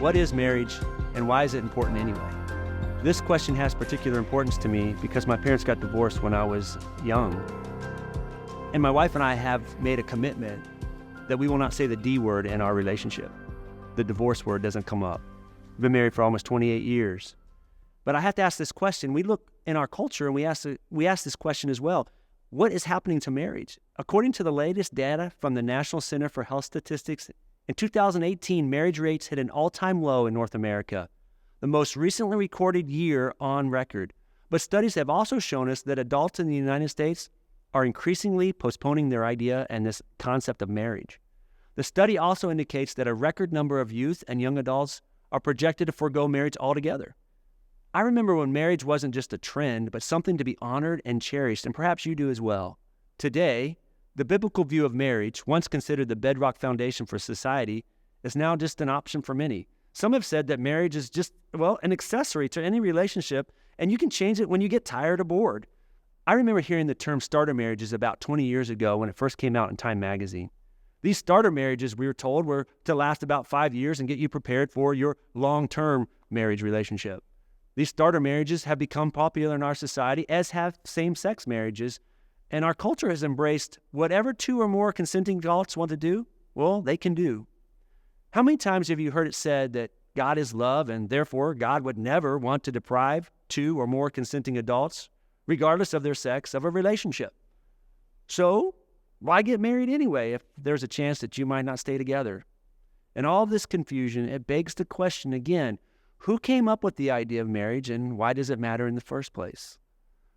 what is marriage and why is it important anyway? This question has particular importance to me because my parents got divorced when I was young. And my wife and I have made a commitment that we will not say the D word in our relationship. The divorce word doesn't come up. We've been married for almost 28 years. But I have to ask this question. We look in our culture and we ask this question as well. What is happening to marriage? According to the latest data from the National Center for Health Statistics, in 2018, marriage rates hit an all-time low in North America, the most recently recorded year on record. But studies have also shown us that adults in the United States are increasingly postponing their idea and this concept of marriage. The study also indicates that a record number of youth and young adults are projected to forego marriage altogether. I remember when marriage wasn't just a trend, but something to be honored and cherished, and perhaps you do as well. Today, the biblical view of marriage, once considered the bedrock foundation for society, is now just an option for many. Some have said that marriage is just, an accessory to any relationship, and you can change it when you get tired or bored. I remember hearing the term starter marriages about 20 years ago when it first came out in Time magazine. These starter marriages, we were told, were to last about 5 years and get you prepared for your long-term marriage relationship. These starter marriages have become popular in our society, as have same-sex marriages, and our culture has embraced whatever two or more consenting adults want to do, they can do. How many times have you heard it said that God is love and therefore God would never want to deprive two or more consenting adults, regardless of their sex, of a relationship? So, why get married anyway if there's a chance that you might not stay together? In all this confusion, it begs the question again, who came up with the idea of marriage and why does it matter in the first place?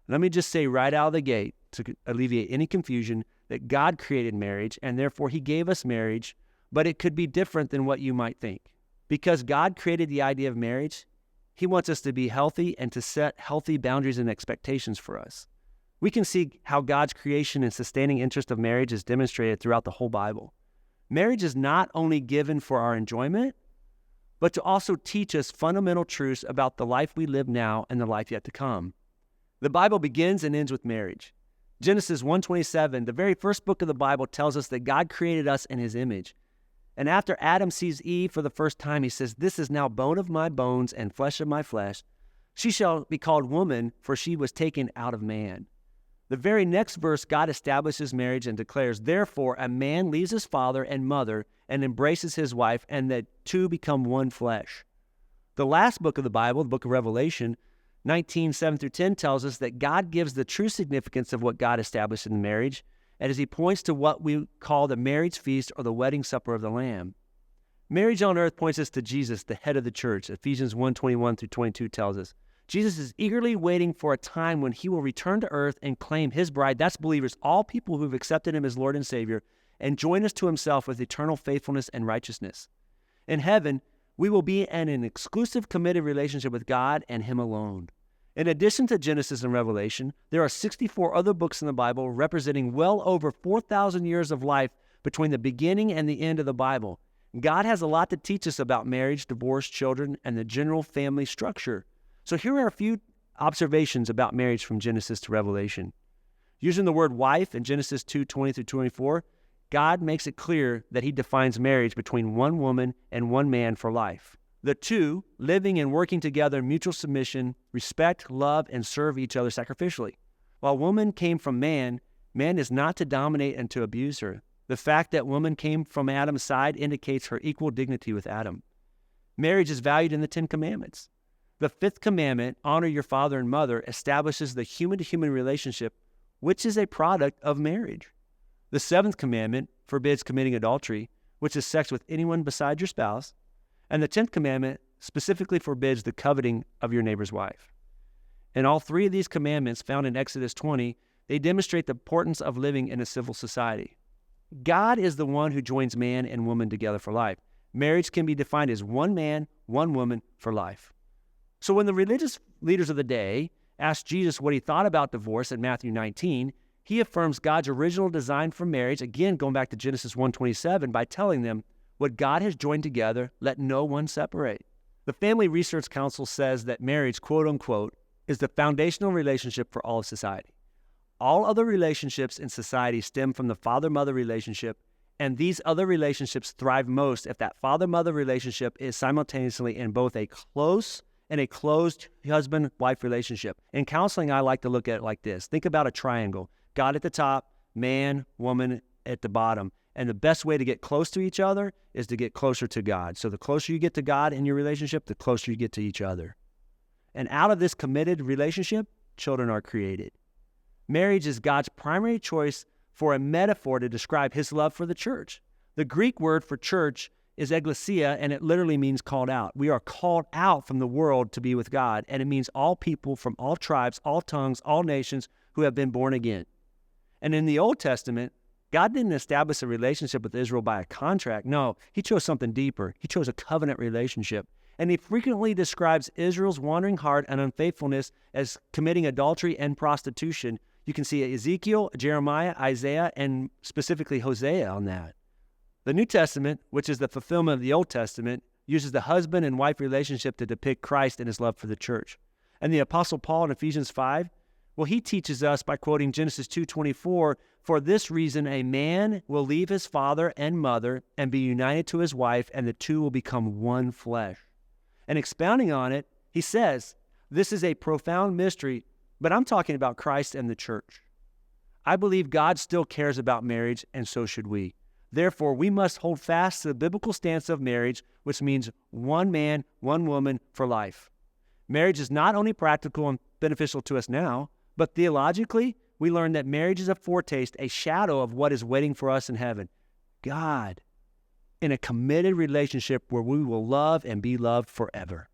Let me just say right out of the gate, to alleviate any confusion, that God created marriage and therefore He gave us marriage, but it could be different than what you might think. Because God created the idea of marriage, He wants us to be healthy and to set healthy boundaries and expectations for us. We can see how God's creation and sustaining interest of marriage is demonstrated throughout the whole Bible. Marriage is not only given for our enjoyment, but to also teach us fundamental truths about the life we live now and the life yet to come. The Bible begins and ends with marriage. Genesis 1:27, the very first book of the Bible, tells us that God created us in His image. And after Adam sees Eve for the first time, he says, "This is now bone of my bones and flesh of my flesh. She shall be called woman, for she was taken out of man." The very next verse, God establishes marriage and declares, "Therefore, a man leaves his father and mother and embraces his wife, and the two become one flesh." The last book of the Bible, the book of Revelation, 19:7-10, tells us that God gives the true significance of what God established in marriage, and as He points to what we call the marriage feast or the wedding supper of the Lamb. Marriage on earth points us to Jesus, the head of the church. Ephesians 1:21-22 tells us. Jesus is eagerly waiting for a time when He will return to earth and claim His bride, that's believers, all people who have accepted Him as Lord and Savior, and join us to Himself with eternal faithfulness and righteousness. In heaven, we will be in an exclusive, committed relationship with God and Him alone. In addition to Genesis and Revelation, there are 64 other books in the Bible representing well over 4,000 years of life between the beginning and the end of the Bible. God has a lot to teach us about marriage, divorce, children, and the general family structure. So here are a few observations about marriage from Genesis to Revelation. Using the word wife in Genesis 2:20-24, God makes it clear that He defines marriage between one woman and one man for life. The two living and working together in mutual submission, respect, love, and serve each other sacrificially. While woman came from man, man is not to dominate and to abuse her. The fact that woman came from Adam's side indicates her equal dignity with Adam. Marriage is valued in the 10 Commandments. The 5th commandment, honor your father and mother, establishes the human-to-human relationship, which is a product of marriage. The 7th commandment forbids committing adultery, which is sex with anyone besides your spouse. And the 10th commandment specifically forbids the coveting of your neighbor's wife. In all 3 of these commandments found in Exodus 20, they demonstrate the importance of living in a civil society. God is the one who joins man and woman together for life. Marriage can be defined as one man, one woman for life. So when the religious leaders of the day asked Jesus what He thought about divorce in Matthew 19, He affirms God's original design for marriage, again going back to Genesis 1:27, by telling them, "What God has joined together, let no one separate." The Family Research Council says that marriage, quote unquote, is the foundational relationship for all of society. All other relationships in society stem from the father-mother relationship, And these other relationships thrive most if that father-mother relationship is simultaneously in both a close and a closed husband-wife relationship. In counseling, I like to look at it like this. Think about a triangle. God at the top, man, woman at the bottom. And the best way to get close to each other is to get closer to God. So the closer you get to God in your relationship, the closer you get to each other. And out of this committed relationship, children are created. Marriage is God's primary choice for a metaphor to describe his love for the church. The Greek word for church is ecclesia, and it literally means called out. We are called out from the world to be with God, and it means all people from all tribes, all tongues, all nations who have been born again. And in the Old Testament, God didn't establish a relationship with Israel by a contract. No, he chose something deeper. He chose a covenant relationship. And he frequently describes Israel's wandering heart and unfaithfulness as committing adultery and prostitution. You can see Ezekiel, Jeremiah, Isaiah, and specifically Hosea on that. The New Testament, which is the fulfillment of the Old Testament, uses the husband and wife relationship to depict Christ and his love for the church. And the Apostle Paul in Ephesians 5, well, he teaches us by quoting Genesis 2:24, for this reason a man will leave his father and mother and be united to his wife, and the two will become one flesh. And expounding on it, he says, this is a profound mystery, but I'm talking about Christ and the church. I believe God still cares about marriage, and so should we. Therefore, we must hold fast to the biblical stance of marriage, which means one man, one woman for life. Marriage is not only practical and beneficial to us now, but theologically, we learn that marriage is a foretaste, a shadow of what is waiting for us in heaven. God in a committed relationship where we will love and be loved forever.